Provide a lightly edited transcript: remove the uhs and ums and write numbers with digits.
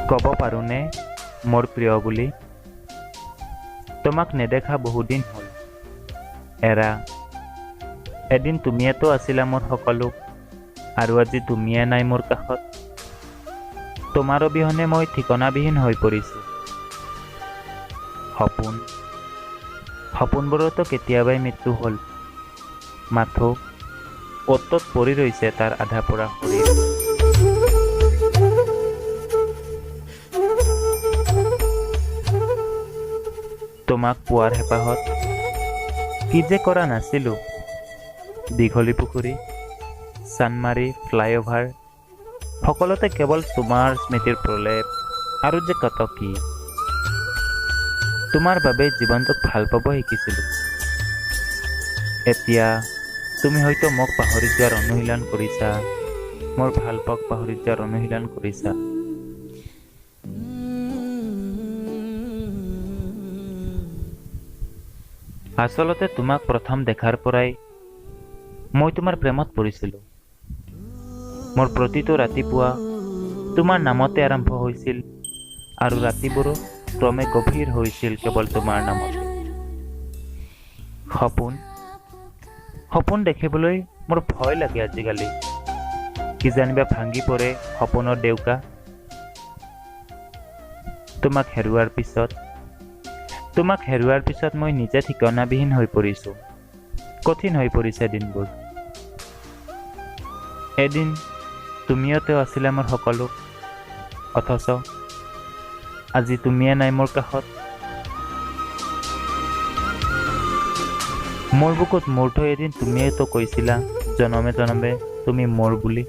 ক'ব পাৰোঁনে মোৰ প্ৰিয় বুলি? তোমাক নেদেখা বহুদিন হ'ল এৰা। এদিন তুমিয়েতো আছিলা মোৰ সকলো, আৰু আজি তুমিয়ে নাই মোৰ কাষত। তোমাৰ অবিহনে মই ঠিকনাবিহীন হৈ পৰিছোঁ। সপোনবোৰতো কেতিয়াবাই মৃত্যু হ'ল। মাথো অতত পৰি ৰৈছে তাৰ আধা পৰা শৰীৰ। তোমাক পোৱাৰ হেঁপাহত কি যে কৰা নাছিলোঁ। দীঘলী পুখুৰী, চানমাৰী, ফ্লাইঅভাৰ সকলোতে কেৱল তোমাৰ স্মৃতিৰ প্ৰলেপ আৰু যে কত কি। তোমাৰ বাবে জীৱনটোক ভাল পাব শিকিছিলোঁ। এতিয়া তুমি হয়তো মোক পাহৰি যোৱাৰ অনুশীলন কৰিছা, মোৰ ভাল পাওক পাহৰি যোৱাৰ অনুশীলন কৰিছা। আচলতে তোমাক প্ৰথম দেখাৰ পৰাই মই তোমাৰ প্ৰেমত পৰিছিলোঁ। মোৰ প্ৰতিটো ৰাতিপুৱা তোমাৰ নামতে আৰম্ভ হৈছিল, আৰু ৰাতিবোৰো ক্ৰমে গভীৰ হৈছিল কেৱল তোমাৰ নামতে। সপোন দেখিবলৈ মোৰ ভয় লাগে আজিকালি। কিজানিবা ভাঙি পৰে সপোনৰ ডেউকা। তোমাক হেৰুৱাৰ পিছত মই নিজে ঠিকনাবিহীন হৈ পৰিছোঁ। কঠিন হৈ পৰিছে দিনবোৰ। এদিন তুমিওতো আছিলা মোৰ সকলো, অথচ আজি তুমিয়ে নাই মোৰ কাষত। মোৰ বুকুত মূৰ থৈ এদিন তুমিয়েতো কৈছিলা জনমে জনমে তুমি মোৰ বুলি।